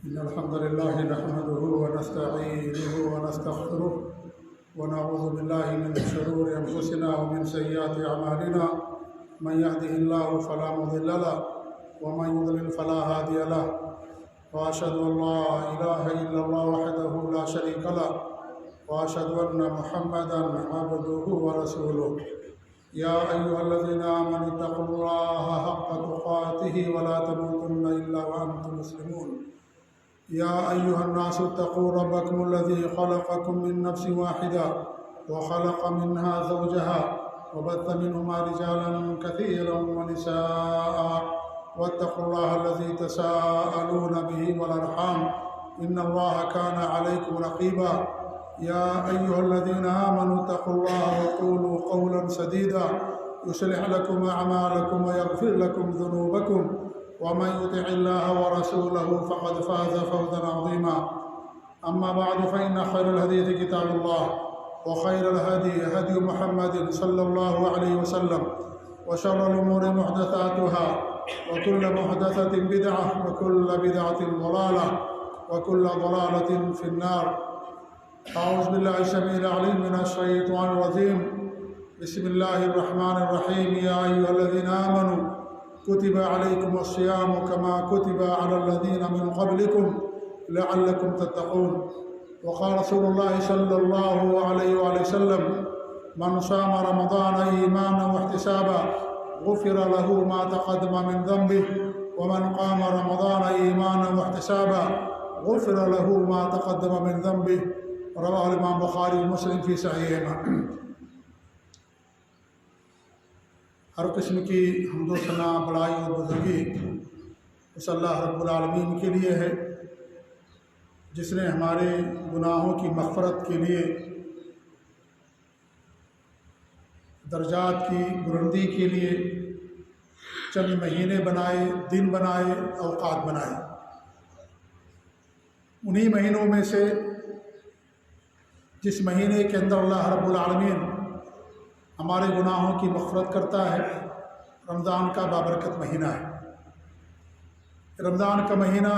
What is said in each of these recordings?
إن الحمد لله نحمده ونستعينه ونستغفره ونعوذ بالله من شرور أنفسنا ومن سيئات أعمالنا من يهده الله فلا مضل له ومن يضلل فلا هادي له وأشهد أن لا إله إلا الله وحده لا شريك له وأشهد أن محمدا عبده ورسوله يا أيها الذين آمنوا اتقوا الله حق تقاته ولا تموتن إلا وأنتم مسلمون يا أيها الناس اتقوا ربكم الذي خلقكم من نفس واحدة وخلق منها زوجها وبث منهما رجالا كثيرا ونساء واتقوا الله الذي تساءلون به والأرحام إن الله كان عليكم رقيبا يا أيها الذين آمنوا اتقوا الله وقولوا قولا سديدا يصلح لكم أعمالكم ويغفر لكم ذنوبكم ومن يطع الله ورسوله فقد فاز فوزا عظيما أما بعد فإن خير الحديث كتاب الله وخير الهدي هدي محمد صلى الله عليه وسلم وشر الأمور محدثاتها وكل محدثة بدعة وكل بدعة ضلالة وكل ضلالة في النار. أعوذ بالله السميع العليم من الشيطان الرجيم. بسم الله الرحمن الرحيم. يا أيها الذين آمنوا كتب عليكم الصيام كما كتب على الذين من قبلكم لعلكم تتقون. وقال رسول الله صلى الله عليه وآله وسلم من صام رمضان إيمانا واحتسابا غفر له ما تقدم من ذنبه ومن قام رمضان إيمانا واحتسابا غفر له ما تقدم من ذنبه. رواه الإمام بخاری ومسلم فی صحیحہما. ہر قسم کی حمد و ثنا بڑائی اور بزرگی اس اللہ رب العالمین کے لیے ہے جس نے ہمارے گناہوں کی مغفرت کے لیے درجات کی بلندی کے لیے چند مہینے بنائے، دن بنائے، اوقات بنائے. انہی مہینوں میں سے جس مہینے کے اندر اللہ رب العالمین ہمارے گناہوں کی مغفرت کرتا ہے رمضان کا بابرکت مہینہ ہے. رمضان کا مہینہ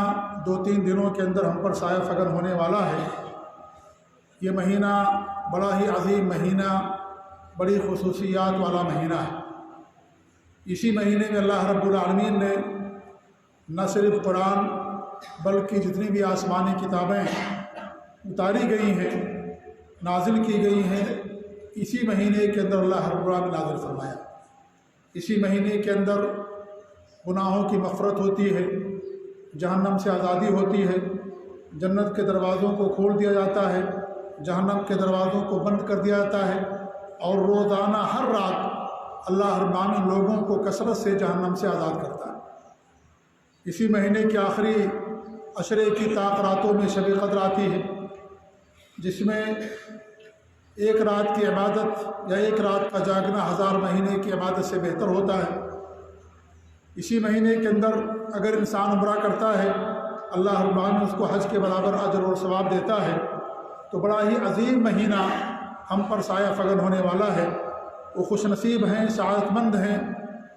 2-3 دنوں کے اندر ہم پر سایہ فگن ہونے والا ہے. یہ مہینہ بڑا ہی عظیم مہینہ، بڑی خصوصیات والا مہینہ ہے. اسی مہینے میں اللہ رب العالمین نے نہ صرف قرآن بلکہ جتنی بھی آسمانی کتابیں اتاری گئی ہیں، نازل کی گئی ہیں، اسی مہینے کے اندر اللہ رب العالمین نازل فرمایا. اسی مہینے کے اندر گناہوں کی مغفرت ہوتی ہے، جہنم سے آزادی ہوتی ہے، جنت کے دروازوں کو کھول دیا جاتا ہے، جہنم کے دروازوں کو بند کر دیا جاتا ہے، اور روزانہ ہر رات اللہ رب العالمین لوگوں کو کثرت سے جہنم سے آزاد کرتا ہے. اسی مہینے کے آخری عشرے کی طاق راتوں میں شب قدر آتی ہے، جس میں ایک رات کی عبادت یا ایک رات کا جاگنا 1000 مہینے کی عبادت سے بہتر ہوتا ہے. اسی مہینے کے اندر اگر انسان عمرہ کرتا ہے اللہ رب العالمین اس کو حج کے برابر اجر اور ثواب دیتا ہے. تو بڑا ہی عظیم مہینہ ہم پر سایہ فگن ہونے والا ہے. وہ خوش نصیب ہیں، سعادت مند ہیں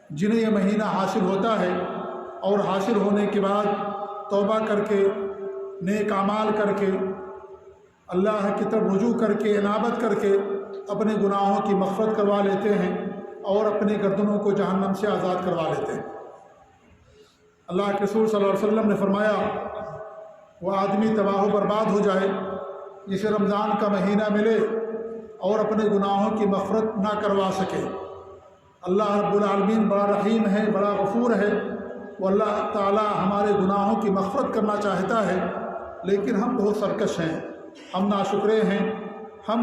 جنہیں یہ مہینہ حاصل ہوتا ہے، اور حاصل ہونے کے بعد توبہ کر کے، نیک اعمال کر کے، اللہ کی طرف رجوع کر کے، انابت کر کے اپنے گناہوں کی مغفرت کروا لیتے ہیں اور اپنی گردنوں کو جہنم سے آزاد کروا لیتے ہیں. اللہ کے رسول صلی اللہ علیہ وسلم نے فرمایا وہ آدمی تباہ و برباد ہو جائے جسے رمضان کا مہینہ ملے اور اپنے گناہوں کی مغفرت نہ کروا سکے. اللہ رب العالمین بڑا رحیم ہے، بڑا غفور ہے. وہ اللہ تعالی ہمارے گناہوں کی مغفرت کرنا چاہتا ہے، لیکن ہم بہت سرکش ہیں، ہم ناشکرے ہیں، ہم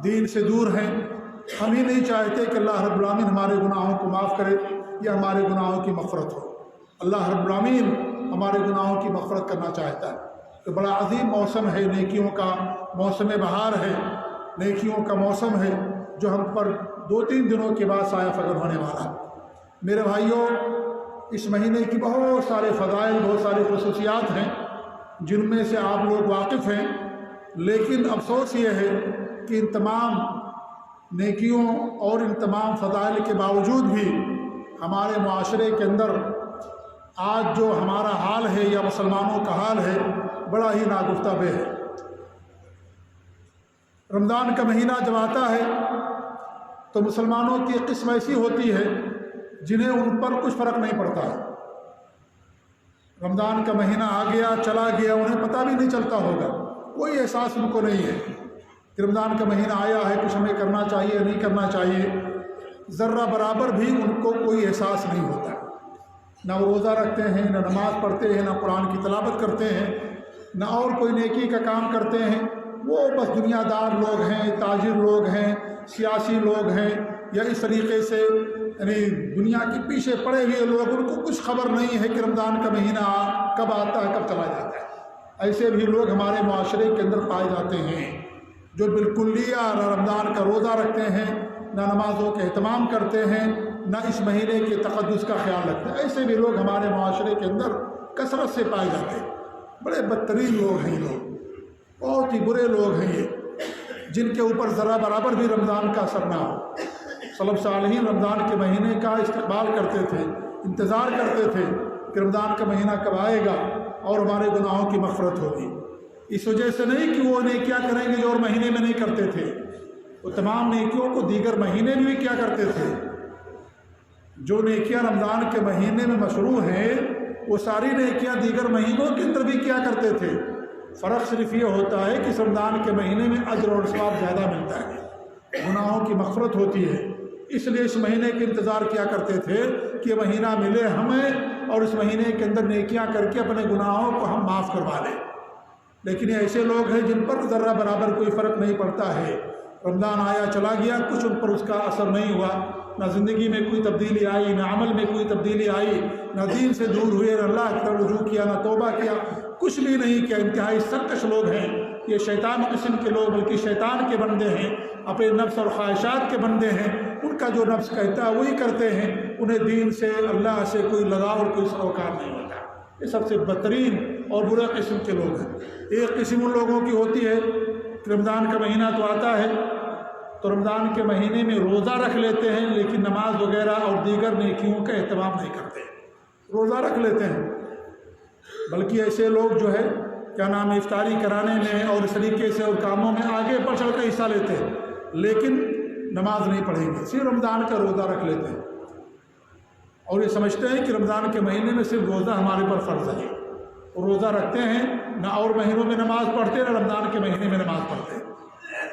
دین سے دور ہیں. ہم ہی نہیں چاہتے کہ اللہ رب العالمین ہمارے گناہوں کو معاف کرے یا ہمارے گناہوں کی مغفرت ہو. اللہ رب العالمین ہمارے گناہوں کی مغفرت کرنا چاہتا ہے. تو بڑا عظیم موسم ہے، نیکیوں کا موسم بہار ہے، نیکیوں کا موسم ہے جو ہم پر 2-3 دنوں کے بعد سایہ فگن ہونے والا ہے. میرے بھائیوں، اس مہینے کی بہت سارے فضائل، بہت ساری خصوصیات ہیں جن میں سے آپ لوگ واقف ہیں، لیکن افسوس یہ ہے کہ ان تمام نیکیوں اور ان تمام فضائل کے باوجود بھی ہمارے معاشرے کے اندر آج جو ہمارا حال ہے یا مسلمانوں کا حال ہے بڑا ہی ناگفتہ بے ہے۔ رمضان کا مہینہ جب آتا ہے تو مسلمانوں کی ایک قسم ایسی ہوتی ہے جنہیں ان پر کچھ فرق نہیں پڑتا ہے۔ رمضان کا مہینہ آ گیا چلا گیا، انہیں پتہ بھی نہیں چلتا ہوگا، کوئی احساس ان کو نہیں ہے کہ رمضان کا مہینہ آیا ہے، کچھ ہمیں کرنا چاہیے نہیں کرنا چاہیے، ذرہ برابر بھی ان کو کوئی احساس نہیں ہوتا۔ نہ وہ روزہ رکھتے ہیں، نہ نماز پڑھتے ہیں، نہ قرآن کی تلاوت کرتے ہیں، نہ اور کوئی نیکی کا کام کرتے ہیں۔ وہ بس دنیا دار لوگ ہیں، تاجر لوگ ہیں، سیاسی لوگ ہیں، یا اس طریقے سے یعنی دنیا کے پیچھے پڑے ہوئے لوگ، ان کو کچھ خبر نہیں ہے کہ رمضان کا مہینہ کب آتا ہے کب چلا جاتا ہے۔ ایسے بھی لوگ ہمارے معاشرے کے اندر پائے جاتے ہیں جو بالکلیہ نہ رمضان کا روزہ رکھتے ہیں، نہ نمازوں کا اہتمام کرتے ہیں، نہ اس مہینے کے تقدس کا خیال رکھتے ہیں۔ ایسے بھی لوگ ہمارے معاشرے کے اندر کثرت سے پائے جاتے ہیں۔ بڑے بدترین لوگ ہیں یہ لوگ، بہت ہی برے لوگ ہیں یہ، جن کے اوپر ذرا برابر بھی رمضان کا اثر نہ ہو۔ سلف صالحین رمضان کے مہینے کا استقبال کرتے تھے، انتظار کرتے تھے کہ رمضان کا مہینہ کب آئے گا اور ہمارے گناہوں کی مغفرت ہوگی۔ اس وجہ سے نہیں کہ وہ نیکیاں کریں گے جو اور مہینے میں نہیں کرتے تھے، وہ تمام نیکیوں کو دیگر مہینے میں بھی کیا کرتے تھے۔ جو نیکیاں رمضان کے مہینے میں مشروع ہیں وہ ساری نیکیاں دیگر مہینوں کے اندر بھی کیا کرتے تھے۔ فرق صرف یہ ہوتا ہے کہ اس رمضان کے مہینے میں اجر اور ثواب زیادہ ملتا ہے، گناہوں کی مغفرت ہوتی ہے، اس لیے اس مہینے کے انتظار کیا کرتے تھے کہ یہ مہینہ ملے ہمیں اور اس مہینے کے اندر نیکیاں کر کے اپنے گناہوں کو ہم معاف کروا لیں۔ لیکن یہ ایسے لوگ ہیں جن پر ذرہ برابر کوئی فرق نہیں پڑتا ہے۔ رمضان آیا چلا گیا، کچھ ان پر اس کا اثر نہیں ہوا، نہ زندگی میں کوئی تبدیلی آئی، نہ عمل میں کوئی تبدیلی آئی، نہ دین سے دور ہوئے، نہ اللہ کی طرف رجوع کیا، نہ توبہ کیا، کچھ بھی نہیں کیا۔ انتہائی سرکش لوگ ہیں یہ، شیطان قسم کے لوگ، بلکہ شیطان کے بندے ہیں، اپنے نفس اور خواہشات کے بندے ہیں۔ ان کا جو نفس کہتا ہے وہی کرتے ہیں، انہیں دین سے اللہ سے کوئی لگاؤ اور کوئی سروکار نہیں ہوتا۔ یہ سب سے بدترین اور برے قسم کے لوگ ہیں۔ ایک قسم ان لوگوں کی ہوتی ہے کہ رمضان کا مہینہ تو آتا ہے تو رمضان کے مہینے میں روزہ رکھ لیتے ہیں لیکن نماز وغیرہ اور دیگر نیکیوں کا اہتمام نہیں کرتے۔ روزہ رکھ لیتے ہیں، بلکہ ایسے لوگ جو ہے کیا نام ہے افطاری کرانے میں اور اس طریقے سے اور کاموں میں آگے بڑھ چڑھ کر حصہ لیتے ہیں، لیکن نماز نہیں پڑھیں گے، صرف رمضان کا روزہ رکھ لیتے ہیں اور یہ سمجھتے ہیں کہ رمضان کے مہینے میں صرف روزہ ہمارے پر فرض ہے۔ وہ روزہ رکھتے ہیں، نہ اور مہینوں میں نماز پڑھتے، نہ رمضان کے مہینے میں نماز پڑھتے۔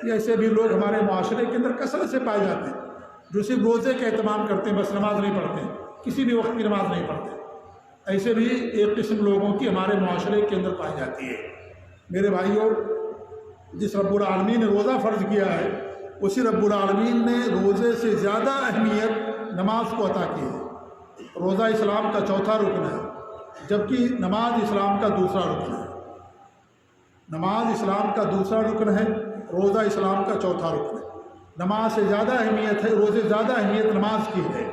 یہ ایسے بھی لوگ ہمارے معاشرے کے اندر کثرت سے پائے جاتے ہیں جو صرف روزے کا اہتمام کرتے ہیں، بس نماز نہیں پڑھتے، کسی بھی وقت کی نماز نہیں پڑھتے۔ ایسے بھی ایک قسم لوگوں کی ہمارے معاشرے کے اندر پائی جاتی ہے۔ میرے بھائیوں، جس رب العالمین نے روزہ فرض کیا ہے اسی رب العالمین نے روزے سے زیادہ اہمیت نماز کو عطا کی ہے۔ روزہ اسلام کا چوتھا رکن ہے، جبکہ نماز اسلام کا دوسرا رکن ہے۔ نماز اسلام کا دوسرا رکن ہے، روزہ اسلام کا چوتھا رکن ہے۔ نماز سے زیادہ اہمیت ہے، روزے زیادہ اہمیت نماز کی ہے۔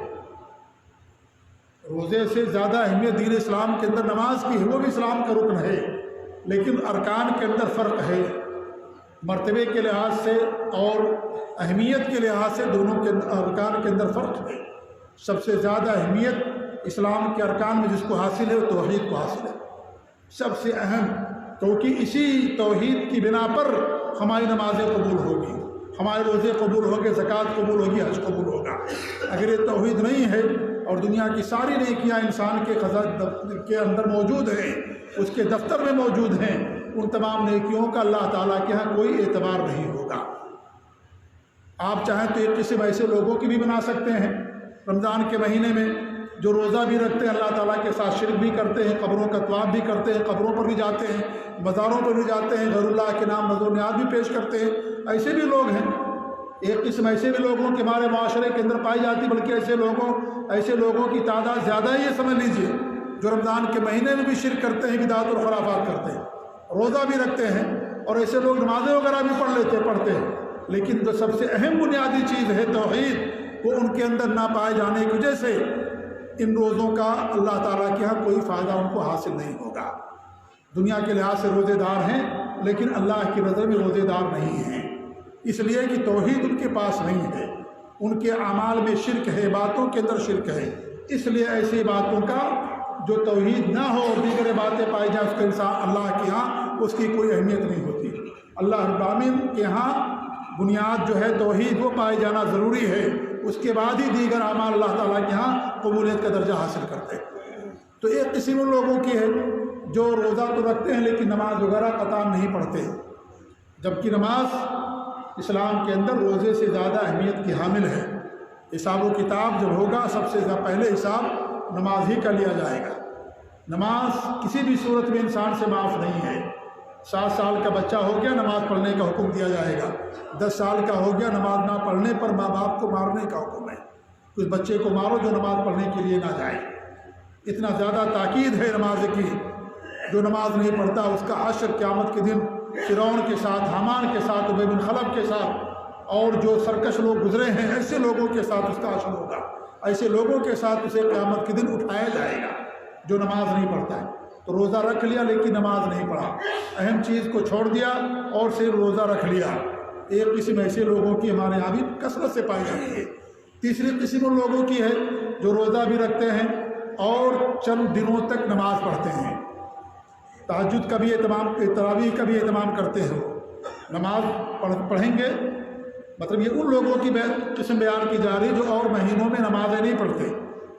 روزے سے زیادہ اہمیت دین اسلام کے اندر نماز کی ہے، وہ بھی اسلام کا رکن ہے، لیکن ارکان کے اندر فرق ہے، مرتبے کے لحاظ سے اور اہمیت کے لحاظ سے دونوں کے ارکان کے اندر فرق ہے۔ سب سے زیادہ اہمیت اسلام کے ارکان میں جس کو حاصل ہے وہ توحید کو حاصل ہے، سب سے اہم، کیونکہ اسی توحید کی بنا پر ہماری نمازیں قبول ہوگی، ہمارے روزے قبول ہوگے، زکوٰۃ قبول ہوگی، حج قبول ہوگا۔ اگر یہ توحید نہیں ہے اور دنیا کی ساری نیکیاں انسان کے اندر موجود ہیں، اس کے دفتر میں موجود ہیں، ان تمام نیکیوں کا اللہ تعالیٰ کے ہاں کوئی اعتبار نہیں ہوگا۔ آپ چاہیں تو ایک قسم ایسے لوگوں کی بھی بنا سکتے ہیں رمضان کے مہینے میں جو روزہ بھی رکھتے ہیں، اللہ تعالیٰ کے ساتھ شرک بھی کرتے ہیں، قبروں کا طواف بھی کرتے ہیں، قبروں پر بھی جاتے ہیں، مزاروں پر بھی جاتے ہیں، غیر اللہ کے نام نذر و نیاز بھی پیش کرتے ہیں۔ ایسے بھی لوگ ہیں، ایک قسم ایسے بھی لوگوں کے ہمارے معاشرے کے اندر پائی جاتی، بلکہ ایسے لوگوں کی تعداد زیادہ ہی ہے، سمجھ لیجئے، جو رمضان کے مہینے میں بھی شرک کرتے ہیں، بدعات اور خرافات کرتے ہیں، روزہ بھی رکھتے ہیں، اور ایسے لوگ نمازیں وغیرہ بھی پڑھتے ہیں، لیکن جو سب سے اہم بنیادی چیز ہے توحید، وہ ان کے اندر نہ پائے جانے کی وجہ سے ان روزوں کا اللہ تعالیٰ کے ہاں کوئی فائدہ ان کو حاصل نہیں ہوگا۔ دنیا کے لحاظ سے روزے دار ہیں لیکن اللہ کی نظر میں روزے دار نہیں ہیں، اس لیے کہ توحید ان کے پاس نہیں ہے، ان کے اعمال میں شرک ہے، باتوں کے اندر شرک ہے، اس لیے ایسی باتوں کا جو توحید نہ ہو اور دیگر باتیں پائی جائیں، اس کا انسان اللہ کے ہاں اس کی کوئی اہمیت نہیں ہوتی۔ اللہ رب العالمین کے ہاں بنیاد جو ہے توحید وہ پائے جانا ضروری ہے، اس کے بعد ہی دیگر اعمال اللہ تعالیٰ کے ہاں قبولیت کا درجہ حاصل کرتے ہیں۔ تو ایک قسم ان لوگوں کی ہے جو روزہ تو رکھتے ہیں لیکن نماز وغیرہ قطع نہیں پڑھتے، جبکہ نماز اسلام کے اندر روزے سے زیادہ اہمیت کی حامل ہے۔ حساب و کتاب جب ہوگا سب سے پہلے حساب نماز ہی کا لیا جائے گا۔ نماز کسی بھی صورت میں انسان سے معاف نہیں ہے۔ 7 سال کا بچہ ہو گیا، نماز پڑھنے کا حکم دیا جائے گا۔ 10 سال کا ہو گیا، نماز نہ پڑھنے پر ماں باپ کو مارنے کا حکم ہے۔ اس بچے کو مارو جو نماز پڑھنے کے لیے نہ جائے۔ اتنا زیادہ تاکید ہے نماز کی، جو نماز نہیں پڑھتا اس کا حشر قیامت کے دن فرعون کے ساتھ، حامان کے ساتھ، ابی بن خلف کے ساتھ اور جو سرکش لوگ گزرے ہیں ایسے لوگوں کے ساتھ اس کا حشر ہوگا۔ ایسے لوگوں کے ساتھ اسے قیامت کے دن اٹھایا جائے گا جو نماز نہیں پڑھتا ہے۔ تو روزہ رکھ لیا لیکن نماز نہیں پڑھا، اہم چیز کو چھوڑ دیا اور صرف روزہ رکھ لیا۔ ایک قسم ایسے لوگوں کی ہمارے یہاں بھی کثرت سے پائی جاتی ہے۔ تیسری قسم ان لوگوں کی ہے جو روزہ بھی رکھتے ہیں اور چند دنوں تک نماز پڑھتے ہیں، تہجد کا بھی اہتمام، تراویح کا بھی اہتمام کرتے ہیں۔ نماز پڑھیں گے، مطلب یہ ان لوگوں کی قسم بیان کی جا رہی جو اور مہینوں میں نمازیں نہیں پڑھتے۔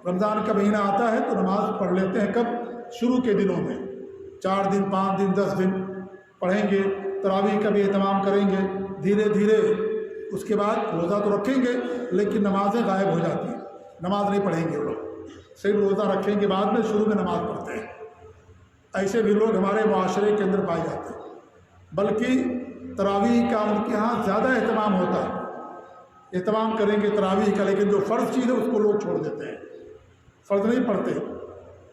رمضان کا مہینہ آتا ہے تو نماز پڑھ لیتے ہیں، کب؟ شروع کے دنوں میں 4 دن 5 دن 10 دن پڑھیں گے، تراویح کا بھی اہتمام کریں گے، دھیرے دھیرے اس کے بعد روزہ تو رکھیں گے لیکن نمازیں غائب ہو جاتی ہیں، نماز نہیں پڑھیں گے وہ لوگ، صرف روزہ رکھیں گے بعد میں، شروع میں نماز پڑھتے ہیں۔ ایسے بھی لوگ ہمارے معاشرے کے اندر پائے جاتے ہیں۔ بلکہ تراویح کا ان کے ہاں زیادہ اہتمام ہوتا ہے، اہتمام کریں گے تراویح کا، لیکن جو فرض چیز ہے اس کو لوگ چھوڑ دیتے ہیں، فرض نہیں پڑھتے۔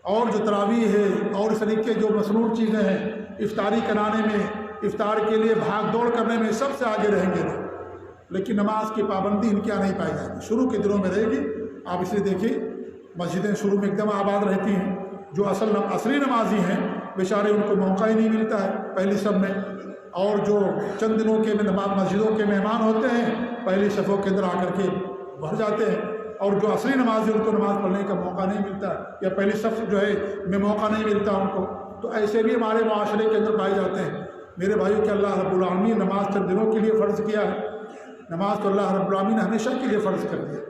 اور جو تراویح ہے اور اس طریقے جو مصنون چیزیں ہیں، افطاری کرانے میں، افطار کے لیے بھاگ دوڑ کرنے میں سب سے آگے رہیں گے لوگ، لیکن نماز کی پابندی ان کے یہاں نہیں پائی جائے گی، شروع کے دنوں میں رہے گی۔ آپ اسے دیکھیں مسجدیں شروع میں ایک دم آباد رہتی ہیں، جو عصری نمازی ہیں بیچارے ان کو موقع ہی نہیں ملتا ہے پہلی صف میں، اور جو چند دنوں کے مسجدوں کے مہمان ہوتے ہیں پہلی صفوں کے اندر آ کر کے بھر جاتے ہیں، اور جو عصری نمازی ان کو نماز پڑھنے کا موقع نہیں ملتا یا پہلی صف جو ہے میں موقع نہیں ملتا ان کو، تو ایسے بھی ہمارے معاشرے کے اندر پائے جاتے ہیں۔ میرے بھائیوں کہ اللہ رب العالمین نماز چند دنوں کے لیے فرض کیا ہے، نماز تو اللہ رب العالمین نے ہمیشہ کے لیے فرض کر دیا۔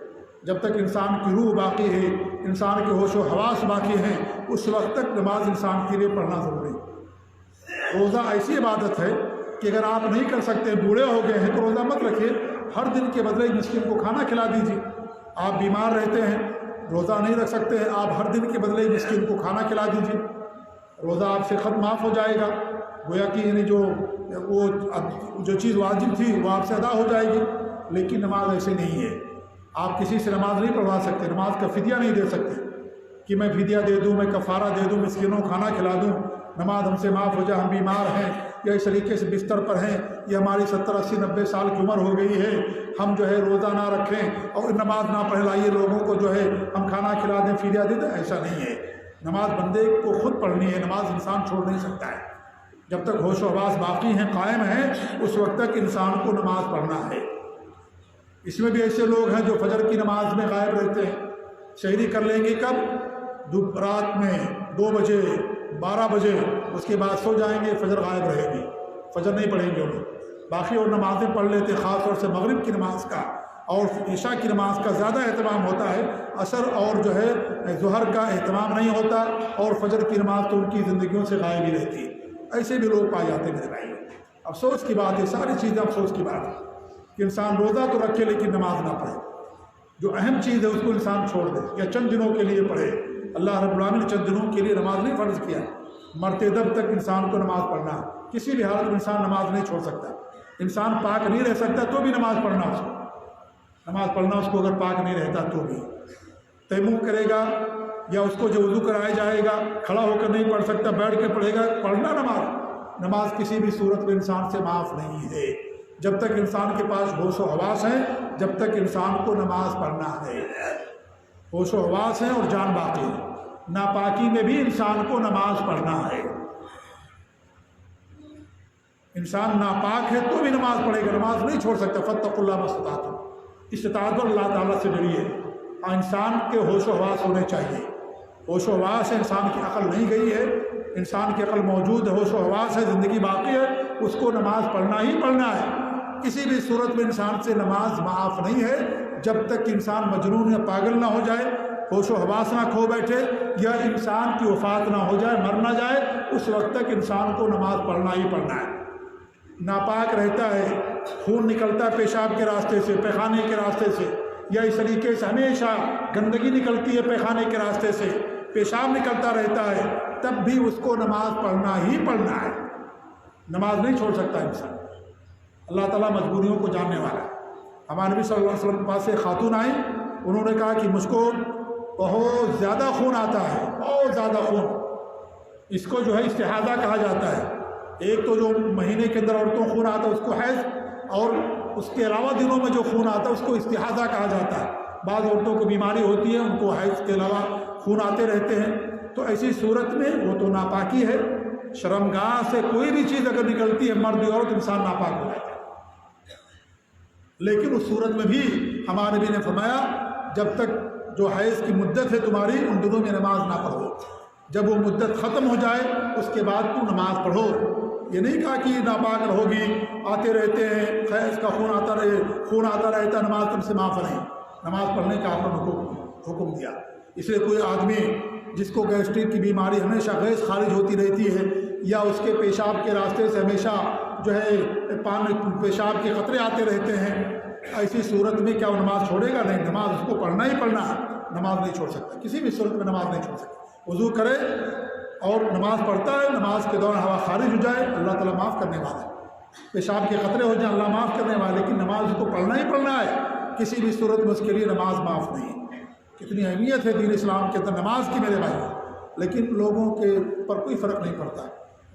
جب تک انسان کی روح باقی ہے، انسان کے ہوش و حواس باقی ہیں، اس وقت تک نماز انسان کے لیے پڑھنا ضروری ہے۔ روزہ ایسی عبادت ہے کہ اگر آپ نہیں کر سکتے، بوڑھے ہو گئے ہیں، تو روزہ مت رکھیے، ہر دن کے بدلے مسکین کو کھانا کھلا دیجیے۔ آپ بیمار رہتے ہیں، روزہ نہیں رکھ سکتے ہیں، آپ ہر دن کے بدلے مسکین کو کھانا کھلا دیجیے، روزہ آپ سے معاف ہو جائے گا، گویا کہ یعنی جو چیز واجب تھی وہ آپ سے ادا ہو جائے گی۔ لیکن نماز ایسے نہیں ہے، آپ کسی سے نماز نہیں پڑھوا سکتے، نماز کا فدیہ نہیں دے سکتے کہ میں فدیہ دے دوں، میں کفارہ دے دوں، مسکینوں کو کھانا کھلا دوں، نماز ہم سے معاف ہو جائے، ہم بیمار ہیں یا اس طریقے سے بستر پر ہیں، یا ہماری 70 80 90 سال کی عمر ہو گئی ہے، ہم جو ہے روزہ نہ رکھیں اور نماز نہ پڑھ لائیے، لوگوں کو جو ہے ہم کھانا کھلا دیں، فدیہ دے دیں، ایسا نہیں ہے۔ نماز بندے کو خود پڑھنی ہے، نماز انسان چھوڑ نہیں سکتا ہے، جب تک ہوش و حواس باقی ہیں، قائم ہیں، اس وقت تک انسان کو نماز پڑھنا ہے۔ اس میں بھی ایسے لوگ ہیں جو فجر کی نماز میں غائب رہتے ہیں، سحری کر لیں گے کب؟ رات میں 2 بجے 12 بجے، اس کے بعد سو جائیں گے، فجر غائب رہے گی، فجر نہیں پڑھیں گے وہ لوگ۔ باقی اور نمازیں پڑھ لیتے، خاص طور سے مغرب کی نماز کا اور عشاء کی نماز کا زیادہ اہتمام ہوتا ہے، عصر اور جو ہے ظہر کا اہتمام نہیں ہوتا، اور فجر کی نماز تو ان کی زندگیوں سے غائب ہی رہتی ہے۔ ایسے بھی لوگ پائے جاتے ہیں میرے بھائی۔ افسوس کی بات ہے، ساری چیزیں افسوس کی بات ہے کہ انسان روزہ تو رکھے لیکن نماز نہ پڑھے، جو اہم چیز ہے اس کو انسان چھوڑ دے یا چند دنوں کے لیے پڑھے۔ اللہ رب العالمین نے چند دنوں کے لیے نماز نہیں فرض کیا، مرتے دم تک انسان کو نماز پڑھنا ہے، کسی بھی حالت میں انسان نماز نہیں چھوڑ سکتا۔ انسان پاک نہیں رہ سکتا تو بھی نماز پڑھنا اس کو، نماز پڑھنا اس کو اگر پاک نہیں رہتا تو بھی تیمم کرے گا، یا اس کو جو وضو کرایا جائے گا کھڑا ہو کر نہیں پڑھ سکتا، بیٹھ کے پڑھے گا، پڑھنا نماز کسی بھی صورت میں انسان سے معاف نہیں ہے۔ جب تک انسان کے پاس ہوش و حواس ہے، جب تک انسان کو نماز پڑھنا ہے، ہوش و حواس ہے اور جان باقی ہے، ناپاکی میں بھی انسان کو نماز پڑھنا ہے۔ انسان ناپاک ہے تو بھی نماز پڑھے گا، نماز نہیں چھوڑ سکتا۔ فاتقوا اللہ ما استطعتم، استطاعت اللہ تعالیٰ سے ڈریے۔ انسان کے ہوش و حواس ہونے چاہیے، ہوش و حواس سے انسان کی عقل نہیں گئی ہے، انسان کی عقل موجود ہے، ہوش و حواس ہے، زندگی باقی ہے، اس کو نماز پڑھنا ہی پڑھنا ہے۔ کسی بھی صورت میں انسان سے نماز معاف نہیں ہے جب تک انسان مجنون یا پاگل نہ ہو جائے، ہوش و حواس نہ کھو بیٹھے، یا انسان کی وفات نہ ہو جائے، مر نہ جائے، اس وقت تک انسان کو نماز پڑھنا ہی پڑھنا ہے۔ ناپاک رہتا ہے، خون نکلتا ہے پیشاب کے راستے سے، پیخانے کے راستے سے، یا اس طریقے سے ہمیشہ گندگی نکلتی ہے پیخانے کے راستے سے، پیشاب نکلتا رہتا ہے، تب بھی اس کو نماز پڑھنا ہی پڑھنا ہے، نماز نہیں چھوڑ سکتا انسان۔ اللہ تعالیٰ مجبوریوں کو جاننے والا ہے۔ ہمارے نبی صلی اللہ علیہ وسلم کے پاس ایک خاتون آئی، انہوں نے کہا کہ مجھ کو بہت زیادہ خون آتا ہے، بہت زیادہ خون، اس کو جو ہے استحاضہ کہا جاتا ہے۔ ایک تو جو مہینے کے اندر عورتوں کو خون آتا ہے اس کو حیض، اور اس کے علاوہ دنوں میں جو خون آتا ہے اس کو استحاضہ کہا جاتا ہے۔ بعض عورتوں کو بیماری ہوتی ہے، ان کو حیض کے علاوہ خون آتے رہتے ہیں، تو ایسی صورت میں وہ تو ناپاکی ہے، شرمگاہ سے کوئی بھی چیز اگر نکلتی ہے، مرد یا عورت، انسان ناپاک ہو جاتا ہے۔ لیکن اس صورت میں بھی ہمارے نبی نے فرمایا جب تک جو حیض کی مدت ہے تمہاری، ان دنوں میں نماز نہ پڑھو، جب وہ مدت ختم ہو جائے اس کے بعد تو نماز پڑھو۔ یہ نہیں کہا کہ ناپاک رہوگی، آتے رہتے ہیں، حیض کا خون آتا رہتا، نماز تم سے معاف نہیں، نماز پڑھنے کا آپ نے حکم دیا۔ اس لیے کوئی آدمی جس کو گیسٹرک کی بیماری ہمیشہ گیس خارج ہوتی رہتی ہے، یا اس کے پیشاب کے راستے سے ہمیشہ جو ہے پیشاب کے قطرے آتے رہتے ہیں، ایسی صورت میں کیا وہ نماز چھوڑے گا؟ نہیں، نماز اس کو پڑھنا ہی پڑھنا ہے، نماز نہیں چھوڑ سکتا، کسی بھی صورت میں نماز نہیں چھوڑ سکتا۔ وضو کرے اور نماز پڑھتا ہے، نماز کے دوران ہوا خارج ہو جائے، اللہ تعالیٰ معاف کرنے والا ہے، پیشاب کے قطرے ہو جائیں، اللہ معاف کرنے والا ہے، لیکن نماز اس کو پڑھنا ہی پڑھنا ہے، کسی بھی صورت میں اس کے لیے نماز معاف نہیں۔ کتنی اہمیت ہے دین اسلام کے اندر نماز کی میرے بھائی، لیکن لوگوں کے پر کوئی فرق نہیں پڑتا۔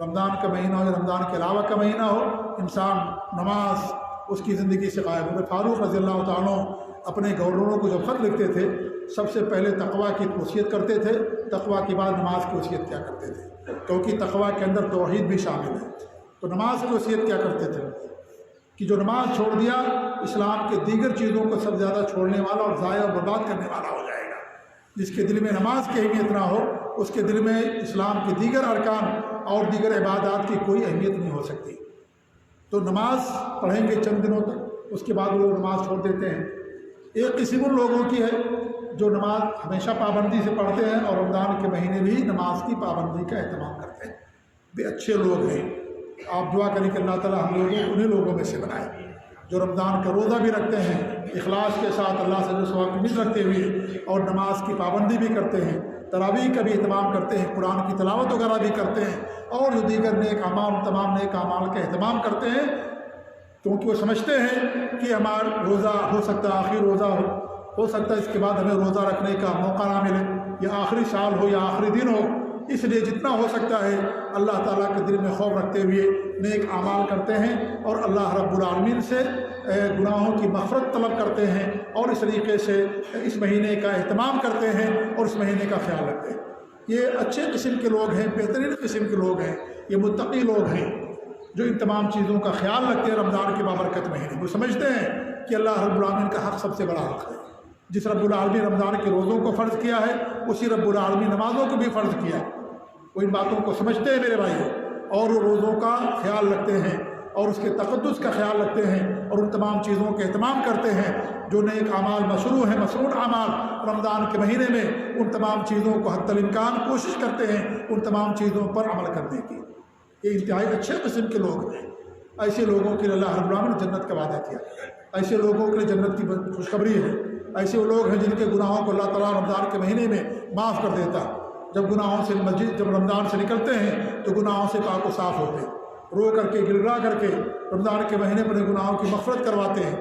رمضان کا مہینہ ہو یا رمضان کے علاوہ کا مہینہ ہو، انسان نماز اس کی زندگی سے غائب ہو گئے۔ فاروق رضی اللہ تعالیٰ اپنے گورنروں کو جب خط لکھتے تھے، سب سے پہلے تقویٰ کی وصیت کرتے تھے، تقویٰ کے بعد نماز کی وصیت کیا کرتے تھے، کیونکہ تقویٰ کے اندر توحید بھی شامل ہے۔ تو نماز کی وصیت کیا کرتے تھے کہ جو نماز چھوڑ دیا، اسلام کے دیگر چیزوں کو سب زیادہ چھوڑنے والا اور ضائع اور برباد کرنے والا ہو جائے گا۔ جس کے دل میں نماز کی اہمیت نہ ہو، اس کے دل میں اسلام کے دیگر ارکان اور دیگر عبادات کی کوئی اہمیت نہیں ہو سکتی۔ تو نماز پڑھیں گے چند دنوں تک، اس کے بعد لوگ نماز چھوڑ دیتے ہیں۔ ایک قسم ان لوگوں کی ہے جو نماز ہمیشہ پابندی سے پڑھتے ہیں اور رمضان کے مہینے بھی نماز کی پابندی کا اہتمام کرتے ہیں، بے اچھے لوگ ہیں۔ آپ دعا کریں کہ اللہ تعالیٰ ہم لوگوں کو انہیں لوگوں میں سے بنائے جو رمضان کا روزہ بھی رکھتے ہیں اخلاص کے ساتھ، اللہ سے جو ثواب کی امید رکھتے ہوئے، اور نماز کی پابندی بھی کرتے ہیں، تراویح کا بھی اہتمام کرتے ہیں، قرآن کی تلاوت وغیرہ بھی کرتے ہیں، اور جو دیگر نیک اعمال، تمام نیک اعمال کا اہتمام کرتے ہیں، کیونکہ وہ سمجھتے ہیں کہ ہمارا روزہ ہو سکتا ہے آخری روزہ ہو سکتا ہے اس کے بعد ہمیں روزہ رکھنے کا موقع نہ ملے، یا آخری سال ہو یا آخری دن ہو، اس لیے جتنا ہو سکتا ہے اللہ تعالیٰ کے دل میں خوف رکھتے ہوئے نیک اعمال کرتے ہیں، اور اللہ رب العالمین سے گناہوں کی مغفرت طلب کرتے ہیں، اور اس طریقے سے اس مہینے کا اہتمام کرتے ہیں اور اس مہینے کا خیال رکھتے ہیں۔ یہ اچھے قسم کے لوگ ہیں، بہترین قسم کے لوگ ہیں، یہ متقی لوگ ہیں جو ان تمام چیزوں کا خیال رکھتے ہیں۔ رمضان کے بابرکت مہینے وہ سمجھتے ہیں کہ اللہ رب العالمین کا حق سب سے بڑا حق ہے۔ جس رب العالمین رمضان کے روزوں کو فرض کیا ہے، اسی رب العالمین نمازوں کو بھی فرض کیا ہے۔ وہ ان باتوں کو سمجھتے ہیں میرے بھائی، اور وہ روزوں کا خیال رکھتے ہیں اور اس کے تقدس کا خیال رکھتے ہیں، اور ان تمام چیزوں کا اہتمام کرتے ہیں جو نیک اعمال مشروع ہیں، مسنون اعمال رمضان کے مہینے میں، ان تمام چیزوں کو حتی الامکان کوشش کرتے ہیں ان تمام چیزوں پر عمل کرنے کی۔ یہ انتہائی اچھے قسم کے لوگ ہیں۔ ایسے لوگوں کے لیے اللہ رب العالمین نے جنت کا وعدہ کیا، ایسے لوگوں کے لیے جنت کی خوشخبری ہے۔ ایسے وہ لوگ ہیں جن کے گناہوں کو اللہ تعالیٰ رمضان کے مہینے میں معاف کر دیتا۔ جب گناہوں سے جب رمضان سے نکلتے ہیں تو گناہوں سے پاک و صاف ہوتے ہیں، رو کر کے گڑگڑا کر کے رمضان کے مہینے میں گناہوں کی مغفرت کرواتے ہیں۔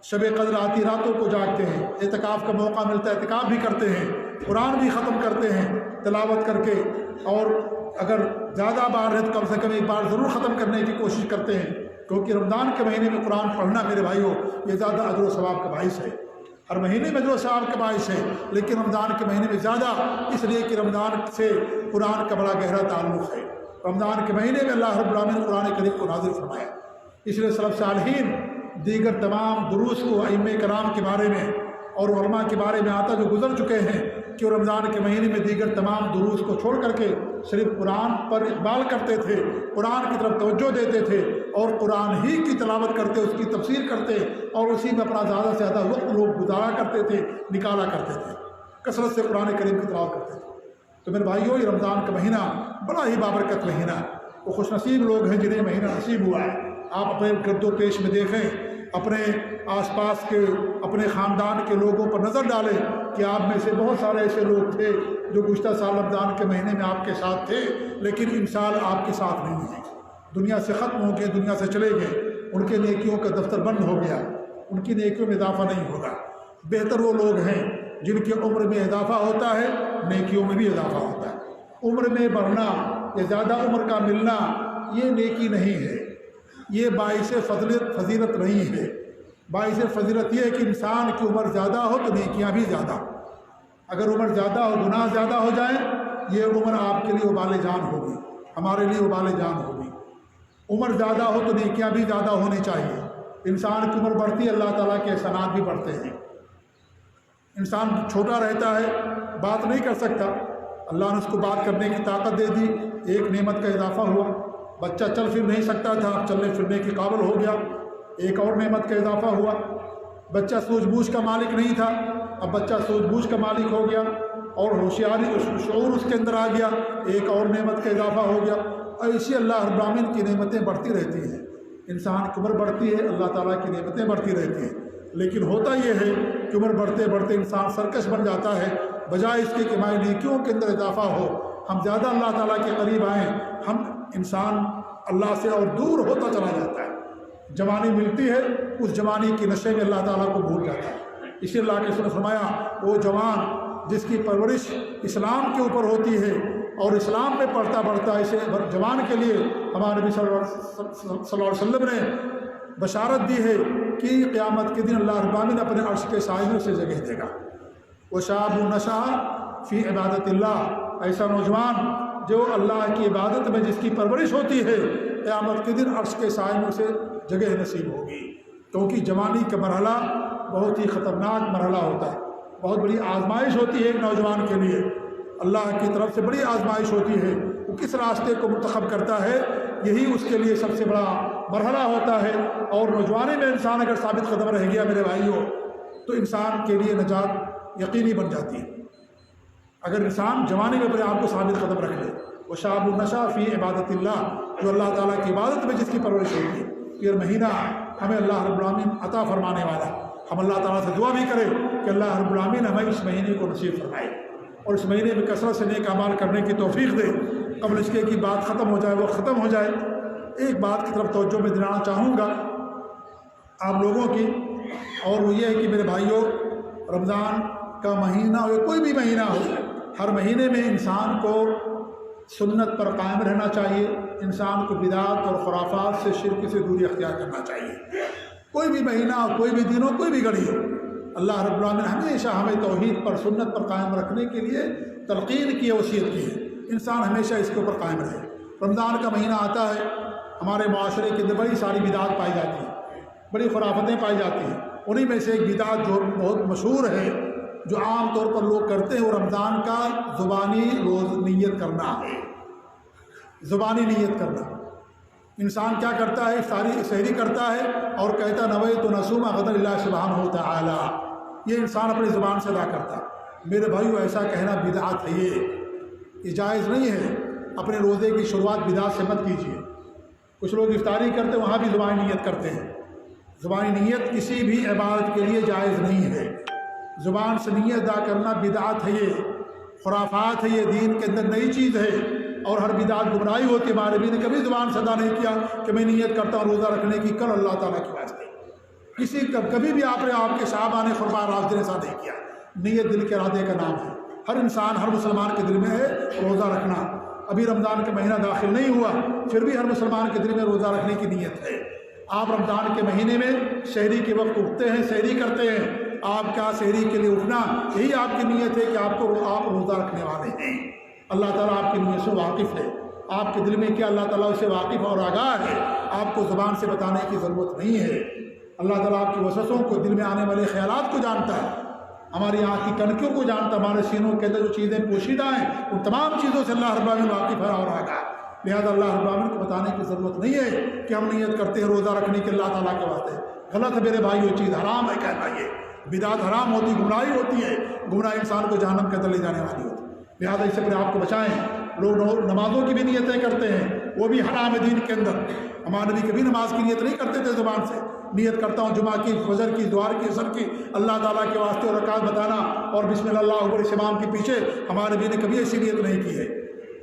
شب قدر آتی راتوں کو جاگتے ہیں، اعتکاف کا موقع ملتا ہے اعتکاف بھی کرتے ہیں، قرآن بھی ختم کرتے ہیں تلاوت کر کے، اور اگر زیادہ بار ہے تو کم سے کم ایک بار ضرور ختم کرنے کی کوشش کرتے ہیں، کیونکہ رمضان کے مہینے میں قرآن پڑھنا میرے بھائیوں یہ زیادہ اجر و ثواب کا باعث ہے۔ ہر مہینے میں اجر و ثواب کا باعث ہے، لیکن رمضان کے مہینے میں زیادہ، اس لیے کہ رمضان سے قرآن کا بڑا گہرا تعلق ہے۔ رمضان کے مہینے میں اللہ رب العالمین نے قرآن کریم کو نازل فرمایا، اس لیے سلف صالحین دیگر تمام دروس کو ائمہ کرام کے بارے میں اور علماء کے بارے میں آتا جو گزر چکے ہیں، کہ رمضان کے مہینے میں دیگر تمام دروس کو چھوڑ کر کے صرف قرآن پر اقبال کرتے تھے، قرآن کی طرف توجہ دیتے تھے اور قرآن ہی کی تلاوت کرتے، اس کی تفسیر کرتے اور اسی میں اپنا زیادہ سے زیادہ وقت لوگ گزارا کرتے تھے، نکالا کرتے تھے، کثرت سے قرآن کریم کی تلاوت کرتے تھے۔ تو میرے بھائیوں، یہ رمضان کا مہینہ بڑا ہی بابرکت مہینہ ہے۔ وہ خوش نصیب لوگ ہیں جنہیں مہینہ نصیب ہوا ہے۔ آپ اپنے گرد و پیش میں دیکھیں، اپنے آس پاس کے، اپنے خاندان کے لوگوں پر نظر ڈالیں کہ آپ میں سے بہت سارے ایسے لوگ تھے جو گزشتہ سال رمضان کے مہینے میں آپ کے ساتھ تھے، لیکن ان سال آپ کے ساتھ نہیں ہیں، دنیا سے ختم ہو گئے، دنیا سے چلے گئے، ان کے نیکیوں کا دفتر بند ہو گیا، ان کی نیکیوں میں اضافہ نہیں ہوگا۔ بہتر وہ لوگ ہیں جن کی عمر میں اضافہ ہوتا ہے، نیکیوں میں بھی اضافہ ہوتا ہے۔ عمر میں بڑھنا یا زیادہ عمر کا ملنا یہ نیکی نہیں ہے، یہ باعث فضیلت نہیں ہے۔ باعث فضیلت یہ ہے کہ انسان کی عمر زیادہ ہو تو نیکیاں بھی زیادہ۔ اگر عمر زیادہ ہو، گناہ زیادہ ہو جائیں، یہ عمر آپ کے لیے وبال جان ہوگی، ہمارے لیے وبال جان ہوگی۔ عمر زیادہ ہو تو نیکیاں بھی زیادہ ہونی چاہیے۔ انسان کی عمر بڑھتی ہے، اللہ تعالیٰ کے احسانات بھی بڑھتے ہیں۔ انسان چھوٹا رہتا ہے، بات نہیں کر سکتا، اللہ نے اس کو بات کرنے کی طاقت دے دی، ایک نعمت کا اضافہ ہوا۔ بچہ چل پھر نہیں سکتا تھا، اب چلنے پھرنے کے قابل ہو گیا، ایک اور نعمت کا اضافہ ہوا۔ بچہ سوجھ بوجھ کا مالک نہیں تھا، اب بچہ سوجھ بوجھ کا مالک ہو گیا اور ہوشیاری شعور اس کے اندر آ گیا، ایک اور نعمت کا اضافہ ہو گیا۔ ایسی اللہ رب العالمین کی نعمتیں بڑھتی رہتی ہیں۔ انسان کی عمر بڑھتی ہے، اللہ تعالیٰ کی نعمتیں بڑھتی رہتی ہیں، لیکن ہوتا یہ ہے کہ عمر بڑھتے بڑھتے انسان سرکش بن جاتا ہے۔ بجائے اس کے کہ ہماری نیکیوں کے اندر اضافہ ہو، ہم زیادہ اللہ تعالیٰ کے قریب آئیں، ہم انسان اللہ سے اور دور ہوتا چلا جاتا ہے۔ جوانی ملتی ہے، اس جوانی کے نشے میں اللہ تعالیٰ کو بھول جاتا ہے۔ اسی اللہ کے رسول نے فرمایا، وہ جوان جس کی پرورش اسلام کے اوپر ہوتی ہے اور اسلام میں پڑھتا بڑھتا ہے، اسے جوان کے لیے ہمارے نبی صلی اللہ علیہ وسلم نے بشارت دی ہے کہ قیامت کے دن اللہ رب العالمین اپنے عرش کے سائے میں سے جگہ دے گا۔ وشاب نشا فی عبادت اللہ، ایسا نوجوان جو اللہ کی عبادت میں جس کی پرورش ہوتی ہے، قیامت کے دن عرش کے سائے میں سے جگہ نصیب ہوگی۔ کیونکہ جوانی کا مرحلہ بہت ہی خطرناک مرحلہ ہوتا ہے، بہت بڑی آزمائش ہوتی ہے ایک نوجوان کے لیے، اللہ کی طرف سے بڑی آزمائش ہوتی ہے۔ وہ کس راستے کو منتخب کرتا ہے، یہی اس کے لیے سب سے بڑا مرحلہ ہوتا ہے۔ اور نوجوانی میں انسان اگر ثابت قدم رہ گیا میرے بھائیوں، تو انسان کے لیے نجات یقینی بن جاتی ہے۔ اگر انسان جوانی میں اپنے آپ کو ثابت قدم رکھ لے، وہ شاب النشا فی عبادت اللہ، جو اللہ تعالیٰ کی عبادت میں جس کی پرورش ہوتی ہے۔ یہ مہینہ ہمیں اللہ رب العالمین عطا فرمانے والا ہے۔ ہم اللہ تعالیٰ سے دعا بھی کریں کہ اللہ رب العالمین ہمیں اس مہینے کو نصیب فرمائے اور اس مہینے میں کثرت سے نیک اعمال کرنے کی توفیق دے۔ قبل اس کے کہ بات ختم ہو جائے، وہ ختم ہو جائے، ایک بات کی طرف توجہ میں دلانا چاہوں گا آپ لوگوں کی، اور وہ یہ ہے کہ میرے بھائیوں، رمضان کا مہینہ ہو یا کوئی بھی مہینہ ہو، ہر مہینے میں انسان کو سنت پر قائم رہنا چاہیے، انسان کو بدعات اور خرافات سے، شرک سے دوری اختیار کرنا چاہیے۔ کوئی بھی مہینہ ہو، کوئی بھی دن ہو، کوئی بھی گھڑی ہو، اللہ رب العالمین ہمیشہ ہمیں توحید پر، سنت پر قائم رکھنے کے لیے تلقین کی، وصیت کی ہے۔ انسان ہمیشہ اس کے اوپر قائم رہے۔ رمضان کا مہینہ آتا ہے، ہمارے معاشرے کے اندر بڑی ساری بدعات پائی جاتی ہیں، بڑی خرافتیں پائی جاتی ہیں۔ انہی میں سے ایک بدعت جو بہت مشہور ہے، جو عام طور پر لوگ کرتے ہیں، وہ رمضان کا زبانی روز نیت کرنا ہے۔ زبانی نیت کرنا، انسان کیا کرتا ہے، سحری کرتا ہے اور کہتا نویت نصوم غدا للہ سبحانہ وتعالی، یہ انسان اپنی زبان سے ادا کرتا ہے۔ میرے بھائیو، ایسا کہنا بدعت ہے، یہ جائز نہیں ہے۔ اپنے روزے کی شروعات بدعت سے مت کیجیے۔ کچھ لوگ افطاری کرتے ہیں، وہاں بھی زبانی نیت کرتے ہیں۔ زبانی نیت کسی بھی عبادت کے لیے جائز نہیں ہے۔ زبان سے نیت ادا کرنا بدعت ہے، یہ خرافات ہے، یہ دین کے اندر نئی چیز ہے، اور ہر بدعت گمراہی ہوتی ہے۔ ہمارے نبی نے کبھی زبان سے ادا نہیں کیا کہ میں نیت کرتا ہوں روزہ رکھنے کی کل اللہ تعالیٰ کے واسطے۔ کبھی بھی آپ نے، آپ کے صحابہ نے، خلفائے راشدین نے ایسا نہیں کیا۔ نیت دل کے ارادے کا نام ہے۔ ہر انسان، ہر مسلمان کے دل میں ہے روزہ رکھنا۔ ابھی رمضان کا مہینہ داخل نہیں ہوا، پھر بھی ہر مسلمان کے دل میں روزہ رکھنے کی نیت ہے۔ آپ رمضان کے مہینے میں سحری کے وقت اٹھتے ہیں، سحری کرتے ہیں۔ آپ کا سحری کے لیے اٹھنا، یہی آپ کی نیت ہے کہ آپ روزہ رکھنے والے ہیں۔ اللہ تعالیٰ آپ کی نیت سے واقف ہے۔ آپ کے دل میں کیا، اللہ تعالیٰ اس سے واقف اور آگاہ ہے۔ آپ کو زبان سے بتانے کی ضرورت نہیں ہے۔ اللہ تعالیٰ آپ کی وسوسوں کو، دل میں آنے والے خیالات کو جانتا ہے۔ ہماری آنکھ کی کڑکیوں کو جانتا ہے، ہمارے سینوں کے اندر جو چیزیں پوشیدہ ہیں ان تمام چیزوں سے اللہ رب العالمین واقف ہے اور آگاہ ہے۔ لہٰذا اللہ رب العالمین کو بتانے کی ضرورت نہیں ہے کہ ہم نیت کرتے ہیں روزہ رکھنے کے اللہ تعالیٰ کے واسطے۔ غلط ہے میرے بھائی، یہ چیز حرام ہے کہنا، یہ بدعت حرام ہوتی، گمراہی ہوتی ہے، گمراہی انسان کو جہنم کے اندر لے جانے والی ہوتی ہے۔ لہٰذا اس سے اپنے آپ کو بچائیں۔ لوگ نمازوں کی بھی نیتیں کرتے ہیں، وہ بھی حرام ہے دین کے اندر۔ ہمارے نبی کبھی نماز کی نیت نہیں کرتے تھے زبان سے، نیت کرتا ہوں جمعہ کی، فجر کی، ظہر کی، عصر کی، اللہ تعالیٰ کے واسطے اور رکعت بتانا اور بسم اللہ اکبر اس امام کے پیچھے، ہمارے نبی نے کبھی ایسی نیت نہیں کی ہے۔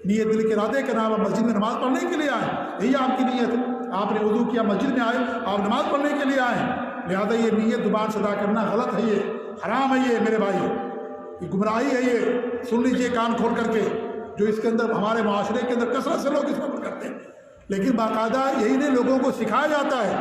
نیت دل کے ارادے کے نام، آپ مسجد میں نماز پڑھنے کے لیے آئے، یہی آپ کی نیت ہے۔ آپ نے وضو کیا، مسجد میں آئے، آپ نماز پڑھنے کے لیے آئے، لہٰذا یہ نیت زبان سے ادا کرنا غلط ہے، یہ حرام ہے، یہ میرے بھائی یہ گمراہی ہے۔ یہ سن لیجئے کان کھول کر کے، جو اس کے اندر ہمارے معاشرے کے اندر کثرت سے لوگ اس پر کرتے ہیں، لیکن باقاعدہ یہی نہیں لوگوں کو سکھایا جاتا ہے۔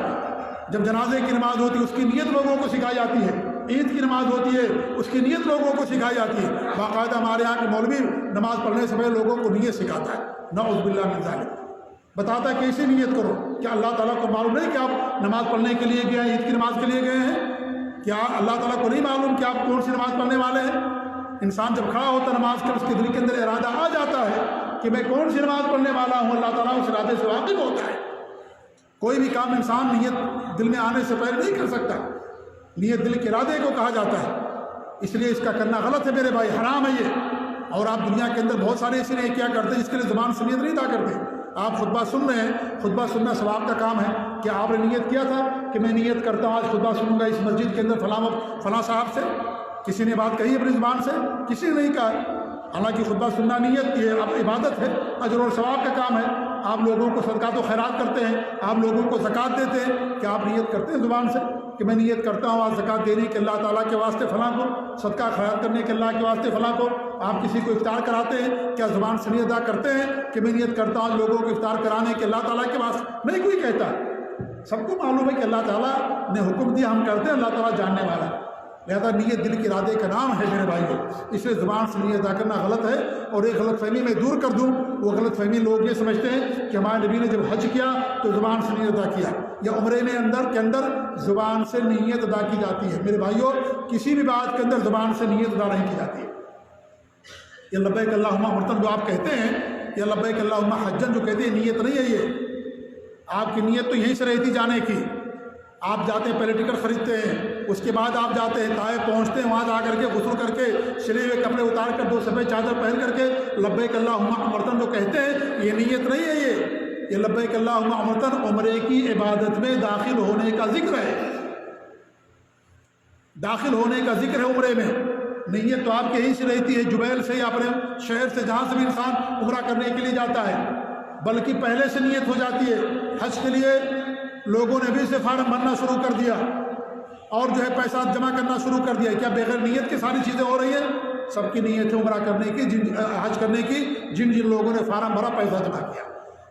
جب جنازے کی نماز ہوتی ہے اس کی نیت لوگوں کو سکھائی جاتی ہے، عید کی نماز ہوتی ہے اس کی نیت لوگوں کو سکھائی جاتی ہے۔ باقاعدہ ہمارے یہاں کے مولوی نماز پڑھنے سے پہلے لوگوں کو نیت سکھاتا ہے، نعوذ باللہ من ذالک، بتاتا ہے کیسی نیت کرو۔ کیا اللہ تعالیٰ کو معلوم نہیں کہ آپ نماز پڑھنے کے لیے گئے ہیں، عید کی نماز کے لیے گئے ہیں؟ کیا اللہ تعالیٰ کو نہیں معلوم کہ آپ کون سی نماز پڑھنے والے ہیں؟ انسان جب کھڑا ہوتا ہے نماز کے، اس کے دل کے اندر ارادہ آ جاتا ہے کہ میں کون سی نماز پڑھنے والا ہوں، اللہ تعالیٰ اس ارادے سے واقف ہوتا ہے۔ کوئی بھی کام انسان نیت دل میں آنے سے پہلے نہیں کر سکتا، نیت دل کے ارادے کو کہا جاتا ہے، اس لیے اس کا کرنا غلط ہے میرے بھائی، حرام ہے یہ۔ اور آپ دنیا کے اندر بہت سارے ایسے نہیں کیا کرتے جس کے لیے زبان سے نیت نہیں ادا کرتے۔ آپ خطبہ سن رہے ہیں، خطبہ سننا ثواب کا کام ہے، کہ آپ نے نیت کیا تھا کہ میں نیت کرتا ہوں آج خطبہ سنوں گا اس مسجد کے اندر فلاں صاحب سے؟ کسی نے بات کہی اپنی زبان سے؟ کسی نے نہیں کہا۔ حالانکہ خطبہ سننا نیت یہ اب عبادت ہے، اجر اور ثواب کا کام ہے۔ آپ لوگوں کو صدقات و خیرات کرتے ہیں، آپ لوگوں کو زکوٰۃ دیتے ہیں، کیا آپ نیت کرتے ہیں زبان سے کہ میں نیت کرتا ہوں آج زکوٰۃ دینے کے اللہ تعالیٰ کے واسطے فلاں کو، صدقہ خیرات کرنے کے اللہ کے واسطے فلاں کو؟ آپ کسی کو افطار کراتے ہیں، کیا زبان سے نیت ادا کرتے ہیں کہ میں نیت کرتا ہوں لوگوں کو افطار کرانے کے اللہ تعالیٰ کے واسطے؟ نہیں کوئی کہتا، سب کو معلوم ہے کہ اللہ تعالیٰ نے حکم دیا، ہم کرتے ہیں، اللہ تعالیٰ جاننے والا ہے۔ لہذا نیت دل کے ارادے کا نام ہے میرے بھائیو، اس لیے زبان سے نیت ادا کرنا غلط ہے۔ اور ایک غلط فہمی میں دور کر دوں، وہ غلط فہمی لوگ یہ سمجھتے ہیں کہ ہمارے نبی نے جب حج کیا تو زبان سے نیت ادا کیا، یا عمرے میں اندر زبان سے نیت ادا کی جاتی ہے۔ میرے بھائیو، کسی بھی بات کے اندر زبان سے نیت ادا نہیں کی جاتی ہے۔ یا لبیک اللہم عمرۃ جو آپ کہتے ہیں، یا لبیک اللہم حجن جو کہتے ہیں، نیت نہیں ہے یہ۔ آپ کی نیت تو یہیں سے رہتی جانے کی، آپ جاتے ہیں پہلے ٹکٹ خریدتے ہیں، اس کے بعد آپ جاتے ہیں طائف پہنچتے ہیں، وہاں جا کر کے غسل کر کے سلے ہوئے کپڑے اتار کر 2 سفید چادر پہن کر کے لبیک اللہم عمرۃ جو کہتے ہیں، یہ نیت نہیں ہے۔ یہ لبیک اللہم عمرۃ عمرے کی عبادت میں داخل ہونے کا ذکر ہے، داخل ہونے کا ذکر ہے عمرے میں۔ نیت تو آپ کے یہیں سے رہتی ہے، جبیل سے یا اپنے شہر سے جہاں سے بھی انسان عمرہ کرنے کے لیے جاتا ہے، بلکہ پہلے سے نیت ہو جاتی ہے۔ حج کے لیے لوگوں نے بھی سے فارم بھرنا شروع کر دیا اور جو ہے پیسہ جمع کرنا شروع کر دیا۔ کیا بغیر نیت کے ساری چیزیں ہو رہی ہیں؟ سب کی نیت ہے عمرہ کرنے کی، حج کرنے کی، جن لوگوں نے فارم بھرا، پیسہ جمع کیا،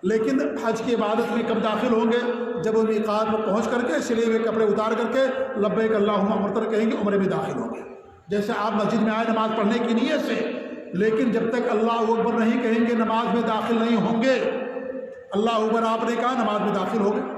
لیکن حج کی عبادت میں کب داخل ہوں گے؟ جب وہ میقات میں پہنچ کر کے سلے ہوئے کپڑے اتار کر کے لبیک اللہم عمرۃ کہیں گے، عمرے میں داخل ہوں گے۔ جیسے آپ مسجد میں آئے نماز پڑھنے کی نیت سے، لیکن جب تک اللہ اکبر نہیں کہیں گے نماز میں داخل نہیں ہوں گے۔ اللہ اکبر آپ نے کہا، نماز میں داخل ہو گئے۔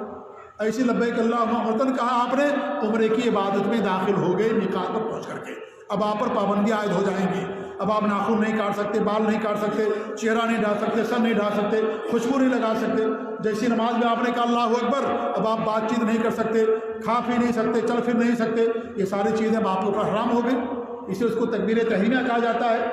ایسی لبیک اللہم عمرۃ کہا آپ نے، عمرے کی عبادت میں داخل ہو گئے میقات پر پہنچ کر کے۔ اب آپ پر پابندیاں عائد ہو جائیں گی، اب آپ ناخن نہیں کاٹ سکتے، بال نہیں کاٹ سکتے، چہرہ نہیں ڈال سکتے، سر نہیں ڈال سکتے، خوشبو نہیں لگا سکتے۔ جیسی نماز میں آپ نے کہا اللہ اکبر، اب آپ بات چیت نہیں کر سکتے، کھا پی نہیں سکتے، چل پھر نہیں سکتے، یہ ساری چیزیں آپ کے اوپر حرام ہو گئی۔ اسے اس کو تکبیر تحریمہ کہا جاتا ہے۔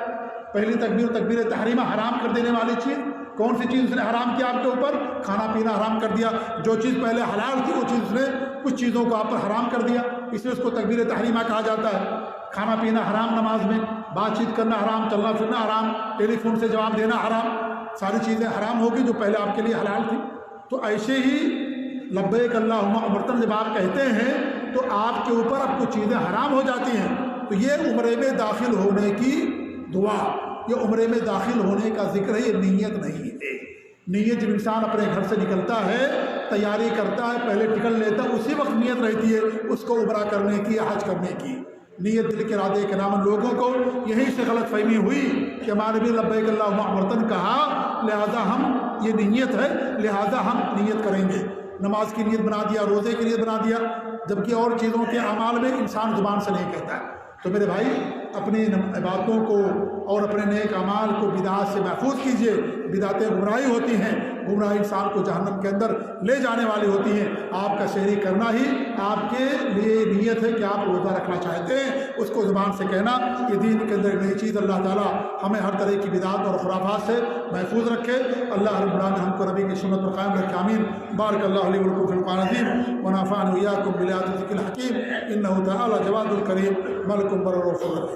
پہلی تکبیر تحریمہ حرام کر دینے والی چیز کون سی چیز اس نے حرام کیا آپ کے اوپر؟ کھانا پینا حرام کر دیا۔ جو چیز پہلے حلال تھی وہ چیز اس نے کچھ چیزوں کو آپ پر حرام کر دیا، اس لیے اس کو تکبیر تحریمہ کہا جاتا ہے۔ کھانا پینا حرام نماز میں، بات چیت کرنا حرام، چلنا پھرنا حرام، ٹیلی فون سے جواب دینا حرام، ساری چیزیں حرام ہوگی جو پہلے آپ کے لیے حلال تھی۔ تو ایسے ہی لبیک اللہم عمرۃ جب آپ کہتے ہیں تو آپ کے اوپر اب کچھ چیزیں حرام ہو جاتی ہیں۔ تو یہ عمرے میں داخل ہونے کی دعا، یہ عمرے میں داخل ہونے کا ذکر ہے، یہ نیت نہیں ہے۔ نیت جب انسان اپنے گھر سے نکلتا ہے، تیاری کرتا ہے، پہلے ٹکٹ لیتا ہے، اسی وقت نیت رہتی ہے اس کو عمرہ کرنے کی، حج کرنے کی۔ نیت دل کے ارادے کے نام۔ لوگوں کو یہیں سے غلط فہمی ہوئی کہ ہمارے بھی لبیک اللہم عمرۃ کہا، لہذا ہم یہ نیت ہے، لہذا ہم نیت کریں گے۔ نماز کی نیت بنا دیا، روزے کی نیت بنا دیا، جبکہ اور چیزوں کے اعمال میں انسان زبان سے نہیں کہتا ہے، تو میرے بھائی اپنی عبادتوں کو اور اپنے نیک اعمال کو بدعات سے محفوظ کیجیے۔ بدعتیں گمراہی ہوتی ہیں، گمراہی انسان کو جہنم کے اندر لے جانے والی ہوتی ہیں۔ آپ کا سحری کرنا ہی آپ کے لیے نیت ہے کہ آپ روزہ رکھنا چاہتے ہیں، اس کو زبان سے کہنا، یہ دین کے اندر نئی چیز۔ اللہ تعالیٰ ہمیں ہر طرح کی بدعات اور خرافات سے محفوظ رکھے۔ اللہ رب العالمین ہم کو نبی کی سنت پر قائم رکھے، آمین۔ بارک اللہ علیہ ولکم فی القرآن العظیم ونفعني وإياكم بالآيات والذکر الحکیم، انہ تعالی جواد الکریم ملک بر رؤوف رحیم۔